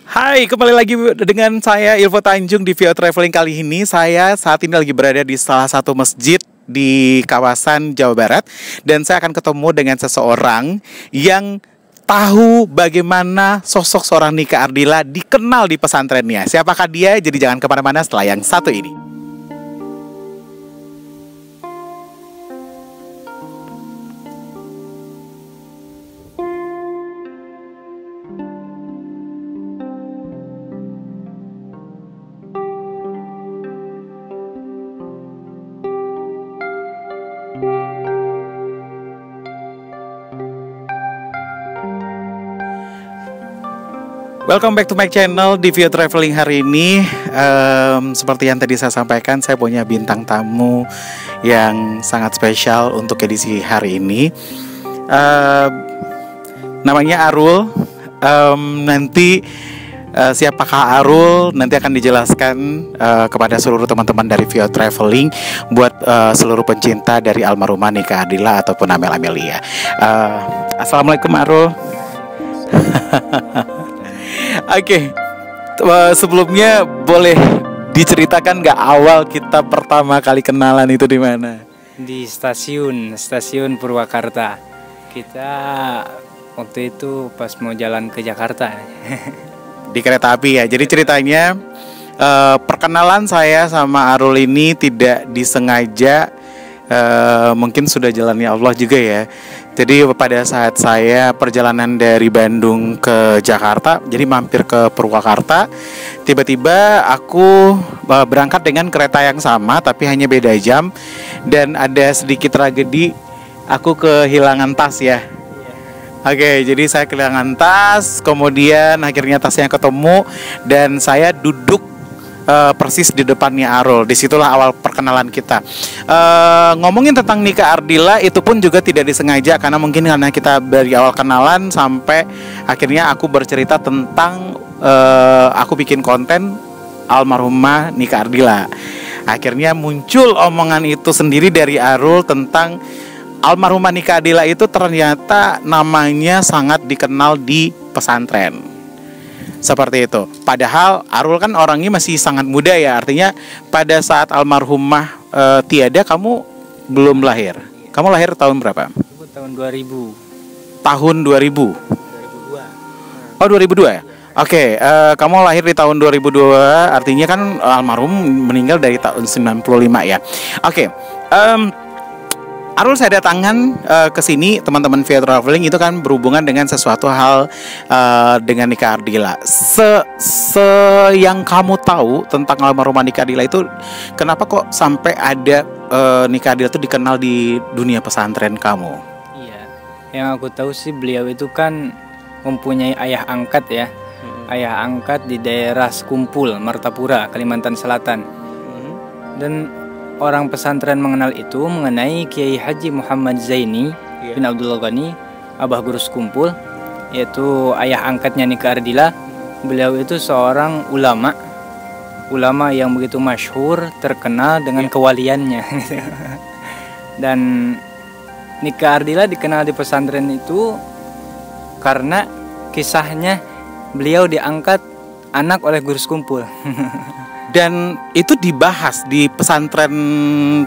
Hai, kembali lagi dengan saya Ilvo Tanjung di Vio Traveling. Kali ini saya saat ini lagi berada di salah satu masjid di kawasan Jawa Barat. Dan saya akan ketemu dengan seseorang yang tahu bagaimana sosok seorang Nika Ardila dikenal di pesantrennya. Siapakah dia? Jadi jangan kemana-mana setelah yang satu ini. Welcome back to my channel di Vio Traveling. Hari ini seperti yang tadi saya sampaikan, saya punya bintang tamu yang sangat spesial untuk edisi hari ini. Namanya Arul. Nanti siapakah Arul nanti akan dijelaskan kepada seluruh teman-teman dari Vio Traveling, buat seluruh pencinta dari almarhumah Nika Ardila ataupun Amel Amelia. Assalamualaikum Arul. Oke, sebelumnya boleh diceritakan nggak awal kita pertama kali kenalan itu di mana? Di stasiun Purwakarta. Kita waktu itu pas mau jalan ke Jakarta. Di kereta api ya. Jadi ceritanya perkenalan saya sama Arul ini tidak disengaja, mungkin sudah jalannya Allah juga ya. Jadi pada saat saya perjalanan dari Bandung ke Jakarta, jadi mampir ke Purwakarta, tiba-tiba aku berangkat dengan kereta yang sama tapi hanya beda jam, dan ada sedikit tragedi, aku kehilangan tas ya. Oke, jadi saya kehilangan tas, kemudian akhirnya tasnya ketemu dan saya duduk persis di depannya Arul. Disitulah awal perkenalan kita. Ngomongin tentang Nika Ardila itu pun juga tidak disengaja, karena mungkin karena kita dari awal kenalan sampai akhirnya aku bercerita tentang aku bikin konten almarhumah Nika Ardila. Akhirnya muncul omongan itu sendiri dari Arul tentang almarhumah Nika Ardila itu ternyata namanya sangat dikenal di pesantren. Seperti itu. Padahal Arul kan orangnya masih sangat muda ya. Artinya pada saat almarhumah tiada, kamu belum lahir. Kamu lahir tahun berapa? Tahun 2000. Tahun 2000. 2002. Oh, 2002 ya. Oke, kamu lahir di tahun 2002. Artinya kan almarhum meninggal dari tahun 95 ya. Oke. Arul saya datangkan ke sini teman-teman Via Traveling itu kan berhubungan dengan sesuatu hal dengan Nika Ardila. Yang kamu tahu tentang almarhumah Nika Ardila itu, kenapa kok sampai ada Nika Ardila itu dikenal di dunia pesantren kamu? Iya. Yang aku tahu sih beliau itu kan mempunyai ayah angkat ya. Ayah angkat di daerah Sekumpul, Martapura, Kalimantan Selatan. Dan orang pesantren mengenal itu mengenai Kiai Haji Muhammad Zaini bin Abdullah Ghani, Abah Guru Sekumpul, yaitu ayah angkatnya Nika Ardila. Beliau itu seorang ulama yang begitu masyhur, terkenal dengan kewaliannya. Dan Nika Ardila dikenal di pesantren itu karena kisahnya beliau diangkat anak oleh Guru Sekumpul. Dan itu dibahas di pesantren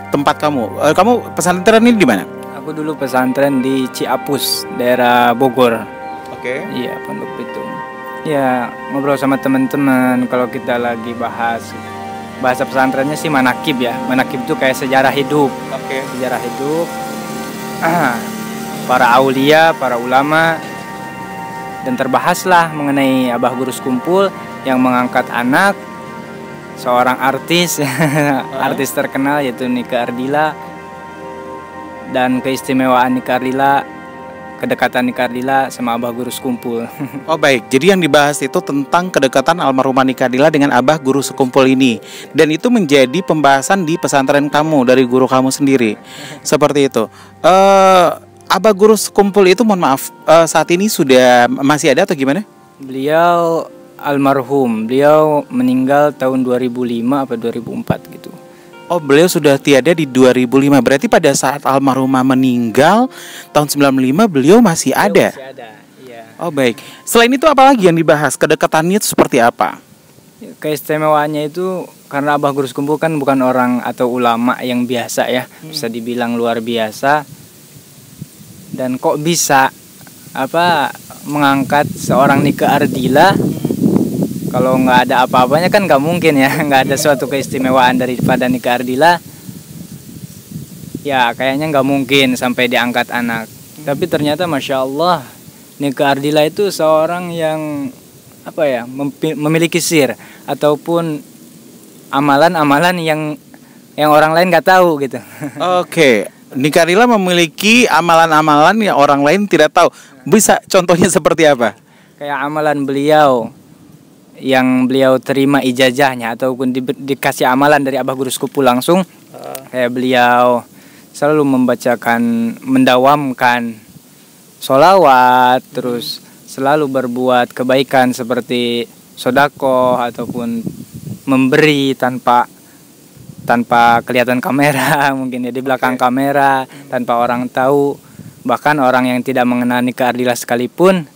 tempat kamu. Kamu pesantren ini di mana? Aku dulu pesantren di Ciapus, daerah Bogor. Oke. Iya, Pondok Pitung. Ya, ngobrol sama teman-teman. Kalau kita lagi bahasa pesantrennya sih manakib ya. Manakib itu kayak sejarah hidup. Oke. Sejarah hidup. Para aulia, para ulama. Dan terbahaslah mengenai Abah Guru Sekumpul yang mengangkat anak seorang artis, artis terkenal yaitu Nika Ardila, dan keistimewaan Nika Ardila, kedekatan Nika Ardila sama Abah Guru Sekumpul. Oh baik, jadi yang dibahas itu tentang kedekatan almarhumah Nika Ardila dengan Abah Guru Sekumpul ini, dan itu menjadi pembahasan di pesantren kamu dari guru kamu sendiri. Seperti itu. Abah Guru Sekumpul itu, mohon maaf, saat ini sudah masih ada atau gimana? Beliau almarhum, beliau meninggal tahun 2005 atau 2004 gitu. Oh, beliau sudah tiada di 2005. Berarti pada saat almarhumah meninggal tahun 95 beliau masih ada. Masih ada, iya. Oh baik. Selain itu apa lagi yang dibahas? Kedekatannya itu seperti apa? Keistimewaannya itu karena Abah Guru Sekumpul kan bukan orang atau ulama yang biasa ya, bisa dibilang luar biasa. Dan kok bisa mengangkat seorang Nike Ardila, kalau nggak ada apa-apanya kan nggak mungkin ya, nggak ada suatu keistimewaan daripada Nike Ardila. Ya kayaknya nggak mungkin sampai diangkat anak. Tapi ternyata Masya Allah, Nike Ardila itu seorang yang memiliki sir ataupun amalan-amalan yang orang lain nggak tahu gitu. Oke, Nike Ardila memiliki amalan-amalan yang orang lain tidak tahu. Bisa contohnya seperti apa? Kayak amalan beliau yang beliau terima ijazahnya ataupun dikasih amalan dari Abah Guru Sekumpul langsung. Kayak beliau selalu mendawamkan sholawat, terus selalu berbuat kebaikan seperti sodako ataupun memberi tanpa kelihatan kamera, mungkin ya di belakang kamera tanpa orang tahu, bahkan orang yang tidak mengenal Nike Ardila sekalipun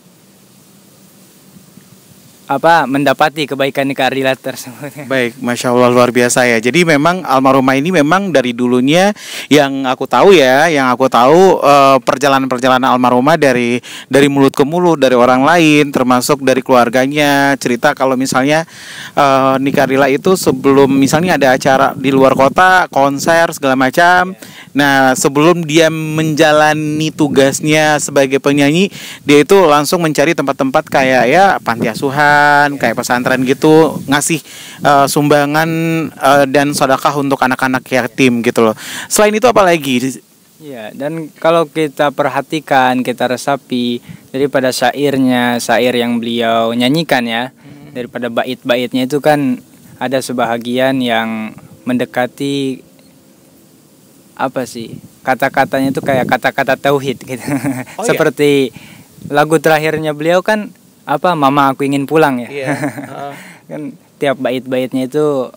mendapati kebaikan Nike Ardila tersebut. Baik, Masya Allah luar biasa ya. Jadi memang almarhumah ini memang dari dulunya yang aku tahu perjalanan almarhumah dari mulut ke mulut, dari orang lain, termasuk dari keluarganya. Cerita kalau misalnya Nike Ardila itu sebelum misalnya ada acara di luar kota, konser segala macam. Nah, sebelum dia menjalani tugasnya sebagai penyanyi, dia itu langsung mencari tempat-tempat kayak ya panti asuhan, kayak pesantren gitu, ngasih sumbangan dan sedekah untuk anak-anak yatim gitu loh. Selain itu apa lagi? Ya, dan kalau kita perhatikan, kita resapi daripada syair yang beliau nyanyikan ya, daripada bait-baitnya itu kan ada sebahagian yang mendekati kata-katanya itu kayak kata-kata tauhid gitu. Seperti lagu terakhirnya beliau kan Mama Aku Ingin Pulang ya. Kan tiap bait-baitnya itu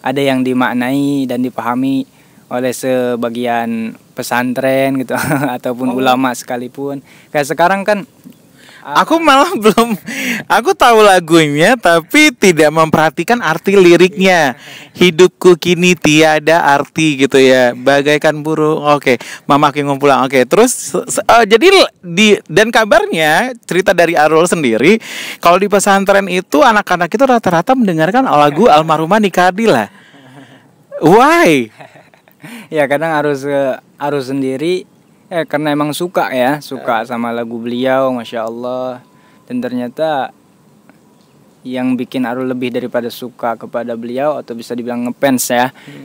ada yang dimaknai dan dipahami oleh sebagian pesantren gitu ataupun ulama sekalipun. Kayak sekarang kan aku malah aku tahu lagunya tapi tidak memperhatikan arti liriknya. Hidupku kini tiada arti gitu ya, bagaikan burung. Oke, Mama Aku Ingin Pulang. Oke, terus jadi dan kabarnya cerita dari Arul sendiri, kalau di pesantren itu anak-anak itu rata-rata mendengarkan lagu almarhumah Nike Ardila. Why? Ya kadang Arul sendiri karena emang suka sama lagu beliau, Masya Allah. Dan ternyata yang bikin Arul lebih daripada suka kepada beliau, atau bisa dibilang ngefans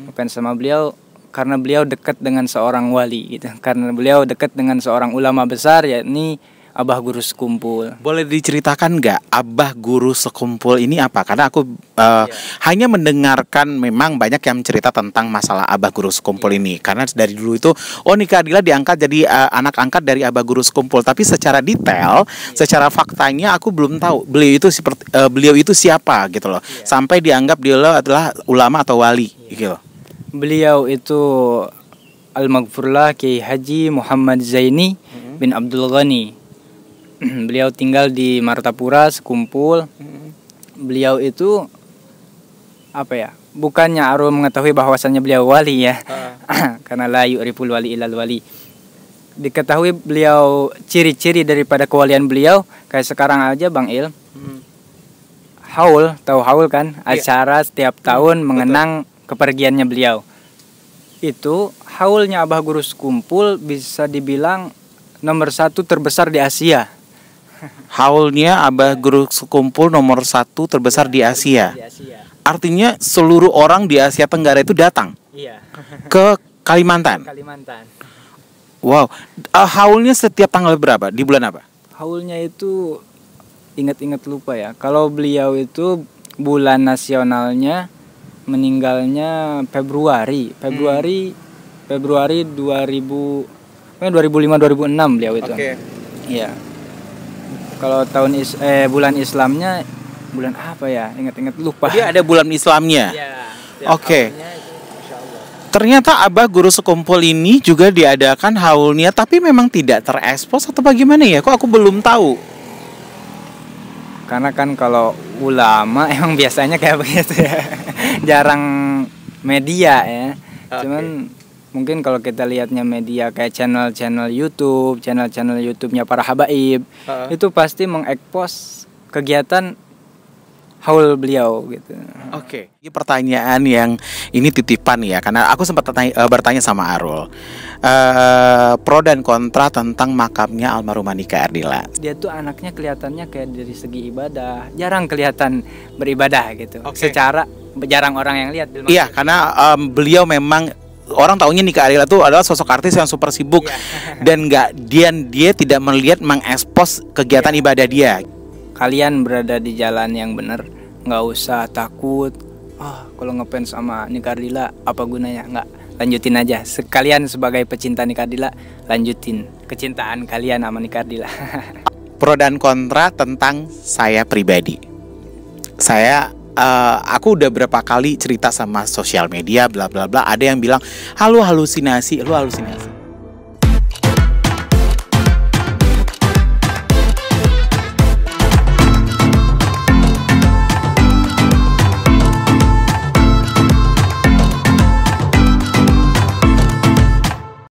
ngefans sama beliau, karena beliau dekat dengan seorang wali gitu. Karena beliau dekat dengan seorang ulama besar, yakni Abah Guru Sekumpul. Boleh diceritakan nggak Abah Guru Sekumpul ini apa? Karena aku hanya mendengarkan, memang banyak yang cerita tentang masalah Abah Guru Sekumpul ini. Karena dari dulu itu Nike Ardila diangkat jadi anak angkat dari Abah Guru Sekumpul. Tapi secara detail, secara faktanya aku belum tahu beliau itu siapa gitu loh. Sampai dianggap dia adalah ulama atau wali gitu loh. Beliau itu Al-Maghfurlah Kiai Haji Muhammad Zaini bin Abdul Ghani. Beliau tinggal di Martapura Sekumpul. Beliau itu bukannya Arul mengetahui bahwasannya beliau wali ya. Karena la yu'riful wali illal wali. Diketahui beliau ciri-ciri daripada kewalian beliau kayak sekarang aja Bang Il. Haul, tahu haul kan? Acara setiap tahun mengenang kepergiannya beliau. Itu haulnya Abah Guru Sekumpul bisa dibilang nomor 1 terbesar di Asia. Haulnya Abah Guru Sekumpul nomor 1 terbesar di Asia. Artinya seluruh orang di Asia Tenggara itu datang ke Kalimantan. Wow. Haulnya setiap tanggal berapa? Di bulan apa? Haulnya itu ingat-ingat lupa ya. Kalau beliau itu bulan nasionalnya meninggalnya Februari 2005 2006 beliau itu. Iya. Kalau bulan Islamnya bulan apa ya? Ingat-ingat lupa. Dia ada bulan Islamnya. Oke. Ternyata Abah Guru Sekumpul ini juga diadakan haulnya, tapi memang tidak terekspos atau bagaimana ya? Kok aku belum tahu? Karena kan kalau ulama emang biasanya kayak begitu ya. Jarang media ya. Cuman mungkin kalau kita lihatnya media kayak channel-channel YouTube-nya para habaib, itu pasti mengekspos kegiatan haul beliau gitu. Oke. Ini pertanyaan yang ini titipan ya, karena aku sempat bertanya sama Arul pro dan kontra tentang makamnya almarhumah Nika Ardila. Dia tuh anaknya kelihatannya kayak dari segi ibadah jarang kelihatan beribadah gitu. Secara jarang orang yang lihat. Iya, karena beliau memang orang taunya Nika Ardila itu adalah sosok artis yang super sibuk dan dia tidak melihat mengekspos kegiatan ibadah dia. Kalian berada di jalan yang benar, nggak usah takut. Kalau ngefans sama Nika Ardila apa gunanya? Nggak, lanjutin aja. Sekalian sebagai pecinta Nika Ardila, lanjutin kecintaan kalian sama Nika Ardila. Pro dan kontra tentang saya pribadi. Aku udah berapa kali cerita sama sosial media bla bla bla. Ada yang bilang, lu halusinasi.